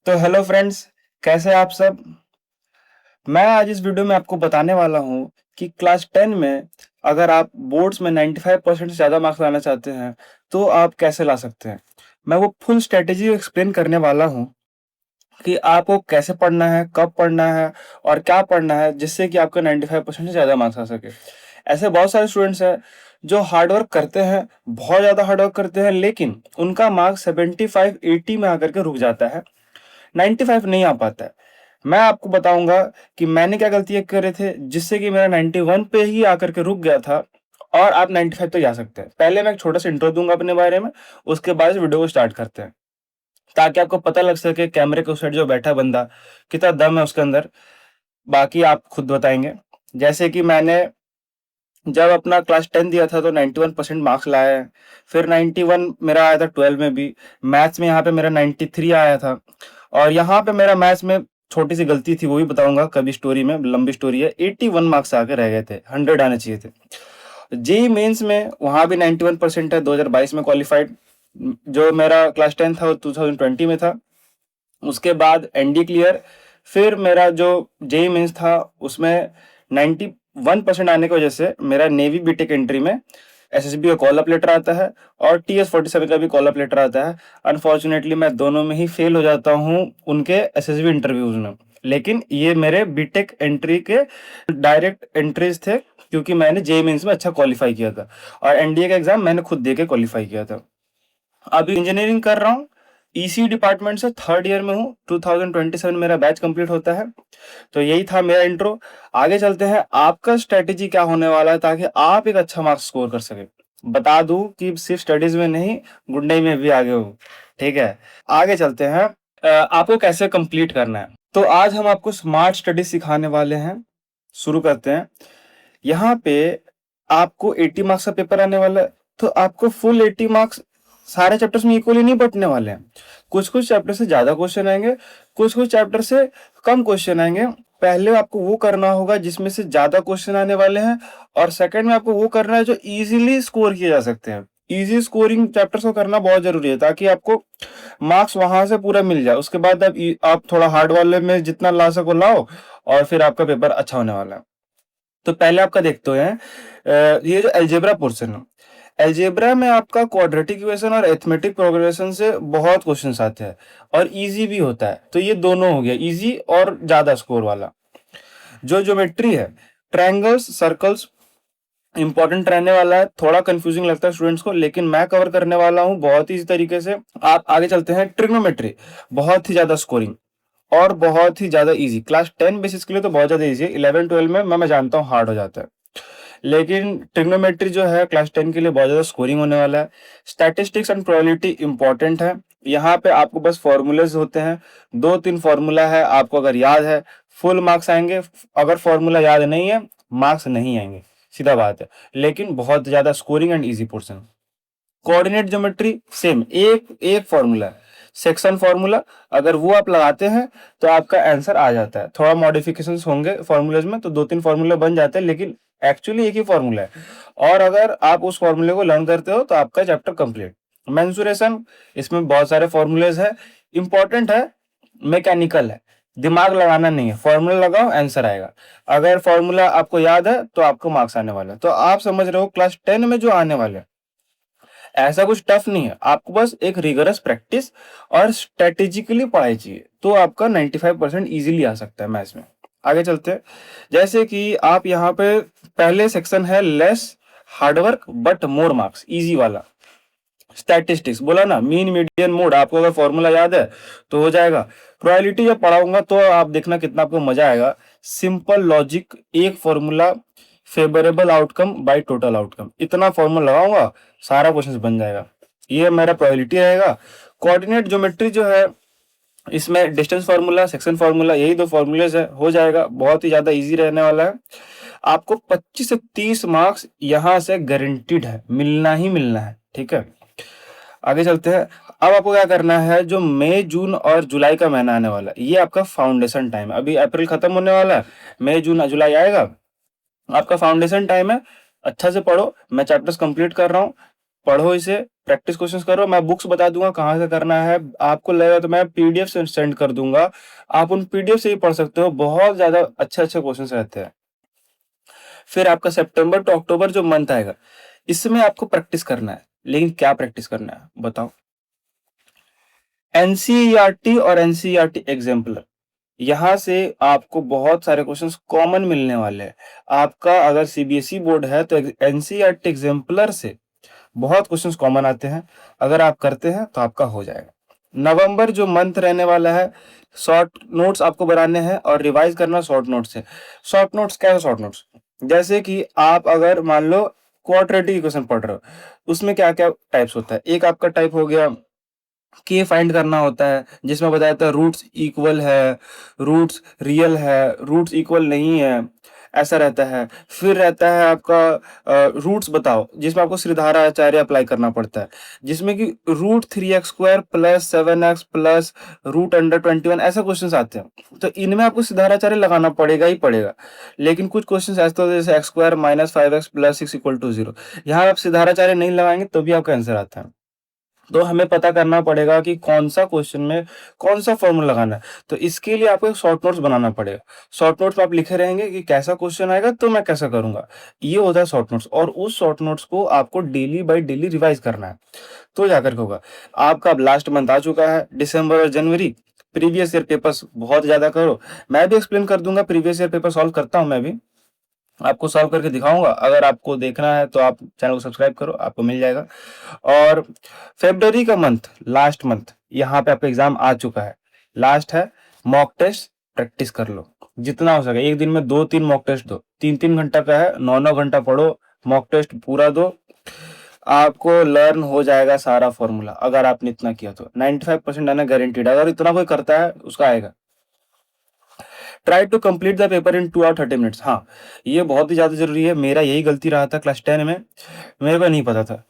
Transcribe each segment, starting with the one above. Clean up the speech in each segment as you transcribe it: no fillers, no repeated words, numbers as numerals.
तो hello friends, कैसे हैं आप सब। मैं आज इस वीडियो में आपको बताने वाला हूँ कि क्लास 10 में अगर आप बोर्ड्स में 95% से ज़्यादा मार्क्स लाना चाहते हैं तो आप कैसे ला सकते हैं। मैं वो फुल स्ट्रेटेजी एक्सप्लेन करने वाला हूँ कि आपको कैसे पढ़ना है, कब पढ़ना है और क्या पढ़ना है जिससे कि आपका 95% से ज़्यादा मार्क्स आ सके। ऐसे बहुत सारे स्टूडेंट्स हैं जो हार्ड वर्क करते हैं, बहुत ज़्यादा हार्ड वर्क करते हैं, लेकिन उनका मार्क्स 75-80 में आकर के रुक जाता है, 95 नहीं आ पाता है। मैं आपको बताऊंगा कि मैंने क्या गलतियां करे थे जिससे कि मेरा 91 पे ही आकर के रुक गया था और आप 95 तक जा सकते हैं। पहले मैं एक छोटा सा इंट्रो दूंगा अपने बारे में, उसके बाद इस वीडियो को स्टार्ट करते हैं ताकि आपको पता लग सके कैमरे के उस साइड जो बैठा बंदा कितना दम है उसके अंदर। बाकी आप खुद बताएंगे। जैसे कि मैंने जब अपना क्लास 10 दिया था तो 91% मार्क्स लाया है। फिर 91 मेरा आया था 12 में भी। मैथ्स में यहाँ पे मेरा 93 आया था। और यहाँ पे मेरा मैथ्स में छोटी सी गलती थी, वो भी बताऊंगा कभी, स्टोरी में, लंबी स्टोरी है। 81 मार्क्स आके रह गए थे, 100 आने चाहिए थे। जेई मेंस में वहाँ भी 91% है, 2022 में क्वालिफाइड। जो मेरा क्लास 10 था वो 2020 में था। उसके बाद एनडी क्लियर। फिर मेरा जो जेई मेंस था उसमें 91% आने की वजह से मेरा नेवी बीटेक एंट्री में एसएसबी का कॉल अप लेटर आता है और TS47 का भी कॉल अप लेटर आता है। अनफॉर्चुनेटली मैं दोनों में ही फेल हो जाता हूँ उनके एसएसबी इंटरव्यूज में, लेकिन ये मेरे बीटेक एंट्री के डायरेक्ट एंट्रीज थे क्योंकि मैंने जेई मेंस में अच्छा क्वालिफाई किया था और एनडीए का एग्जाम मैंने खुद दे के क्वालिफाई किया था। अभी इंजीनियरिंग कर रहा हूँ, ईसी डिपार्टमेंट से थर्ड ईयर में हूँ। 2027 मेरा बैच कंप्लीट होता है। तो यही था मेरा इंट्रो। आगे चलते हैं, आपका स्ट्रेटेजी क्या होने वाला है ताकि आप एक अच्छा मार्क्स स्कोर कर सके। बता दूं कि सिर्फ स्टडीज में नहीं, गुंडई में भी आगे हूँ। ठीक है, आगे चलते हैं। आपको कैसे कंप्लीट करना है, तो आज हम आपको स्मार्ट स्टडी सिखाने वाले हैं। शुरू करते हैं। यहाँ पे आपको 80 मार्क्स का पेपर आने वाला है, तो आपको फुल 80 मार्क्स सारे चैप्टर्स में इक्वली नहीं बंटने वाले हैं। कुछ कुछ चैप्टर से ज्यादा क्वेश्चन आएंगे, कुछ कुछ चैप्टर से कम क्वेश्चन आएंगे। पहले आपको वो करना होगा जिसमें से ज्यादा क्वेश्चन आने वाले हैं, और सेकंड में आपको वो करना है जो इजीली स्कोर किए जा सकते हैं। इजी स्कोरिंग चैप्टर्स को करना बहुत जरूरी है ताकि आपको मार्क्स वहां से पूरा मिल जाए। उसके बाद आप थोड़ा हार्ड वाले में जितना ला सको लाओ, और फिर आपका पेपर अच्छा होने वाला है। तो पहले आपका देखते हैं ये जो अलजेब्रा पोर्शन है। अलजेब्रा में आपका क्वाड्रेटिक इक्वेशन और अरिथमेटिक प्रोग्रेशन से बहुत क्वेश्चंस आते हैं और इजी भी होता है। तो ये दोनों हो गया, इजी और ज्यादा स्कोर वाला। जो ज्योमेट्री है, ट्रायंगल्स, सर्कल्स, इंपॉर्टेंट रहने वाला है। थोड़ा कंफ्यूजिंग लगता है स्टूडेंट्स को, लेकिन मैं कवर करने वाला हूँ बहुत ही इसी तरीके से। आप आगे चलते हैं। ट्रिग्नोमेट्री, बहुत ही ज्यादा स्कोरिंग और बहुत ही ज्यादा इजी। क्लास 10 बेसिस के लिए तो बहुत ज्यादा इजी है। 11-12 में मैं जानता हूँ हार्ड हो जाता है, लेकिन ट्रिग्नोमेट्री जो है क्लास 10 के लिए बहुत ज्यादा स्कोरिंग होने वाला है। स्टैटिस्टिक्स एंड प्रोबेबिलिटी इंपॉर्टेंट है। यहाँ पे आपको बस फॉर्मूलेज होते हैं, 2-3 फॉर्मूला है, आपको अगर याद है फुल मार्क्स आएंगे। अगर फॉर्मूला याद नहीं है, मार्क्स नहीं आएंगे, सीधा बात है। लेकिन बहुत ज्यादा scoring and easy portion. Coordinate geometry same, एक एक फॉर्मूला है, सेक्शन फॉर्मूला। अगर वो आप लगाते हैं तो आपका आंसर आ जाता है। थोड़ा मॉडिफिकेशंस होंगे फॉर्मूलेज में, तो 2-3 फॉर्मूले बन जाते हैं, लेकिन एक्चुअली एक ही फॉर्मूला है। और अगर आप उस फॉर्मूले को लर्न करते हो तो आपका चैप्टर कंप्लीट। मेंसुरेशन, इसमें बहुत सारे फॉर्मूलेज है, इंपॉर्टेंट है, मैकेनिकल है, दिमाग लगाना नहीं है। फॉर्मूला लगाओ, आंसर आएगा। अगर फॉर्मूला आपको याद है तो आपको मार्क्स आने वाले हैं। तो आप समझ रहे हो क्लास 10 में जो आने वाले हैं, ऐसा कुछ टफ नहीं है। आपको बस एक रिगरस प्रैक्टिस और स्ट्रेटेजिकली पढ़ाई चाहिए, तो आपका 95% इजीली आ सकता है मैथ्स में। आगे चलते हैं। जैसे कि आप यहाँ पे पहले सेक्शन है less hard work but more marks, easy वाला। स्टैटिस्टिक्स बोला ना, मीन मीडियन मोड, आपको अगर फॉर्मूला याद है तो हो जाएगा। प्रोबेबिलिटी जब पढ़ाऊंगा तो आप देखना कितना आपको मजा आएगा। सिंपल लॉजिक, एक formula, favourable outcome by total outcome, इतना फॉर्मूला लगाऊंगा, सारा क्वेश्चन बन जाएगा। ये मेरा प्रोबेबिलिटी रहेगा। कोऑर्डिनेट ज्योमेट्री जो है, इसमें डिस्टेंस फार्मूला, सेक्शन फार्मूला, यही दो फॉर्मूलेज है, हो जाएगा। बहुत ही ज्यादा इजी रहने वाला है। आपको 25 से 30 मार्क्स यहां से गारंटीड है, मिलना ही मिलना है। ठीक है, आगे चलते हैं। अब आपको क्या करना है, जो मई, जून और जुलाई का महीना आने वाला है, ये आपका फाउंडेशन टाइम है। अभी अप्रैल खत्म होने वाला है, मई, जून, जुलाई आएगा, आपका फाउंडेशन टाइम है। अच्छा से पढ़ो, मैं चैप्टर्स कंप्लीट कर रहा हूँ, पढ़ो इसे, प्रैक्टिस क्वेश्चंस करो, मैं बुक्स बता दूंगा कहाँ से करना है, आपको लगेगा तो मैं पीडीएफ से सेंड कर दूंगा, आप उन पीडीएफ से ही पढ़ सकते हो, बहुत ज्यादा अच्छे अच्छे क्वेश्चंस रहते हैं। फिर आपका सितंबर टू अक्टूबर जो मंथ आएगा, इसमें आपको प्रैक्टिस करना है, लेकिन क्या प्रैक्टिस करना है बताओ? एनसीईआरटी और एनसीईआरटी एग्जाम्पलर, यहां से आपको बहुत सारे क्वेश्चंस कॉमन मिलने वाले हैं। आपका अगर सीबीएसई बोर्ड है तो एनसीईआरटी एग्जाम्पलर से बहुत क्वेश्चंस कॉमन आते हैं, अगर आप करते हैं तो आपका हो जाएगा। नवंबर जो मंथ रहने वाला है, शॉर्ट नोट्स आपको बनाने हैं और रिवाइज करना शॉर्ट नोट्स से। शॉर्ट नोट्स क्या है? शॉर्ट नोट्स जैसे कि आप अगर मान लो क्वाड्रेटिक इक्वेशन पढ़ रहे हो, उसमें क्या क्या टाइप्स होता है। एक आपका टाइप हो गया के फाइंड करना होता है, जिसमें बताया था रूट्स इक्वल है, रूट्स रियल है, रूट्स इक्वल नहीं है, ऐसा रहता है। फिर रहता है आपका रूट्स बताओ, जिसमें आपको श्रीधाराचार्य अप्लाई करना पड़ता है, जिसमें कि root 3x² plus 7x plus root under 21 ऐसे क्वेश्चन आते हैं। तो इनमें आपको श्रीधाराचार्य लगाना पड़ेगा ही पड़ेगा। लेकिन कुछ क्वेश्चन ऐसे होते हैं जैसे x² minus 5x plus 6 equal to 0, यहाँ आप श्रीधाराचार्य नहीं लगाएंगे तो भी आपका आंसर आता है। तो हमें पता करना पड़ेगा कि कौन सा क्वेश्चन में कौन सा फॉर्मूला लगाना है। तो इसके लिए आपको एक शॉर्ट नोट्स बनाना पड़ेगा। शॉर्ट नोट्स में आप लिखे रहेंगे कि कैसा क्वेश्चन आएगा तो मैं कैसा करूंगा, ये होता है शॉर्ट नोट्स। और उस शॉर्ट नोट्स को आपको डेली बाय डेली रिवाइज करना है, तो जाकर के होगा। आपका अब लास्ट मंथ आ चुका है, दिसंबर और जनवरी। प्रीवियस ईयर पेपर्स बहुत ज्यादा करो, मैं भी एक्सप्लेन कर दूंगा, प्रीवियस ईयर पेपर सॉल्व करता हूं, मैं भी आपको सॉल्व करके दिखाऊंगा। अगर आपको देखना है तो आप चैनल को सब्सक्राइब करो, आपको मिल जाएगा। और फरवरी का मंथ, लास्ट मंथ, यहाँ पे आपका एग्जाम आ चुका है, लास्ट है। मॉक टेस्ट प्रैक्टिस कर लो जितना हो सके, एक दिन में 2-3 मॉक टेस्ट दो, 3-3 घंटा का है, 9-9 घंटा पढ़ो, मॉक टेस्ट पूरा दो, आपको लर्न हो जाएगा सारा फॉर्मूला। अगर आपने इतना किया तो 95% आना गारंटीड है, अगर इतना कोई करता है उसका आएगा। Try to complete the paper in 2 hour 30 minutes. हाँ, ये बहुत ही ज्यादा जरूरी है, मेरा यही गलती रहा था क्लास 10 में, मेरे को नहीं पता था।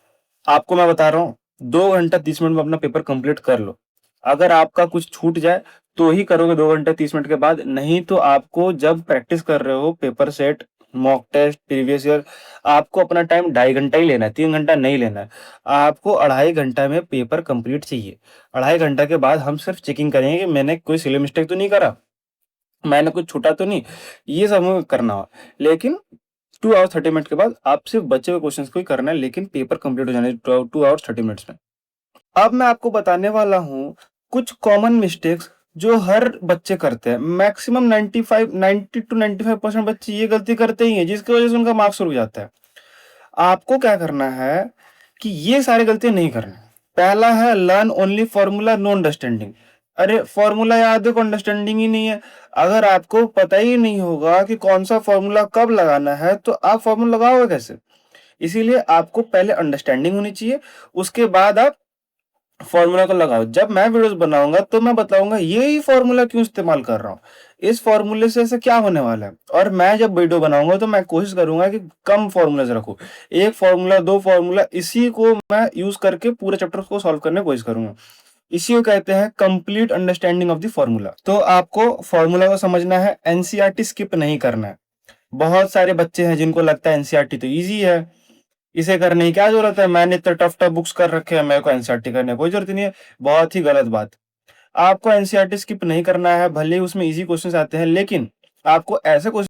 आपको मैं बता रहा हूँ, 2 घंटा 30 मिनट में अपना पेपर कंप्लीट कर लो। अगर आपका कुछ छूट जाए तो ही करोगे 2 घंटे 30 मिनट के बाद, नहीं तो आपको जब प्रैक्टिस कर रहे हो paper set, mock test, previous year, आपको अपना टाइम 2.5 घंटा ही लेना है, 3 घंटा नहीं लेना है। आपको 2.5 घंटा में पेपर कंप्लीट चाहिए। 2.5 घंटा के बाद हम सिर्फ चेकिंग करेंगे कि मैंने कोई सिली मिस्टेक तो नहीं करा, मैंने कुछ छूटा तो नहीं, ये सब हमें करना हो। लेकिन 2 आवर 30 मिनट के बाद आप सिर्फ बचे हुए क्वेश्चंस को ही करना है, लेकिन पेपर कंप्लीट हो जाने 2 आवर 30 मिनट्स में। अब मैं आपको बताने वाला हूँ कुछ कॉमन मिस्टेक्स जो हर बच्चे करते हैं। मैक्सिमम 90 to 95% बच्चे ये गलती करते ही हैं, जिसकी वजह से उनका मार्क्स रुक जाता है। आपको क्या करना है कि ये सारी गलतियां नहीं करनी। पहला है learn only formula, no understanding. अरे फॉर्मूला याद है को अंडरस्टैंडिंग ही नहीं है। अगर आपको पता ही नहीं होगा कि कौन सा फॉर्मूला कब लगाना है तो आप फॉर्मूला लगाओगे कैसे? इसीलिए आपको पहले अंडरस्टैंडिंग होनी चाहिए, उसके बाद आप फॉर्मूला को लगाओ। जब मैं वीडियोस बनाऊंगा तो मैं बताऊंगा ये ही फॉर्मूला क्यों इस्तेमाल कर रहा हूँ, इस फॉर्मूले से ऐसे क्या होने वाला है। और मैं जब वीडियो बनाऊंगा तो मैं कोशिश करूंगा कि कम फॉर्मूलाज रखूं, एक फॉर्मूला 2 फॉर्मूला, इसी को मैं यूज करके पूरे चैप्टर को सॉल्व करने की कोशिश करूंगा। इसी को कहते हैं complete understanding of the formula. तो आपको फॉर्मूला को समझना है, एनसीईआरटी स्किप नहीं करना है। बहुत सारे बच्चे हैं जिनको लगता है एनसीईआरटी तो इजी है, इसे करने की क्या जरूरत है, मैंने इतने टफ टफ बुक्स कर रखे हैं, मेरे को एनसीईआरटी करने की कोई जरूरत नहीं है। बहुत ही गलत बात। आपको एनसीईआरटी स्किप नहीं करना है, भले ही उसमें इजी क्वेश्चंस आते हैं, लेकिन आपको ऐसे क्वेश्चन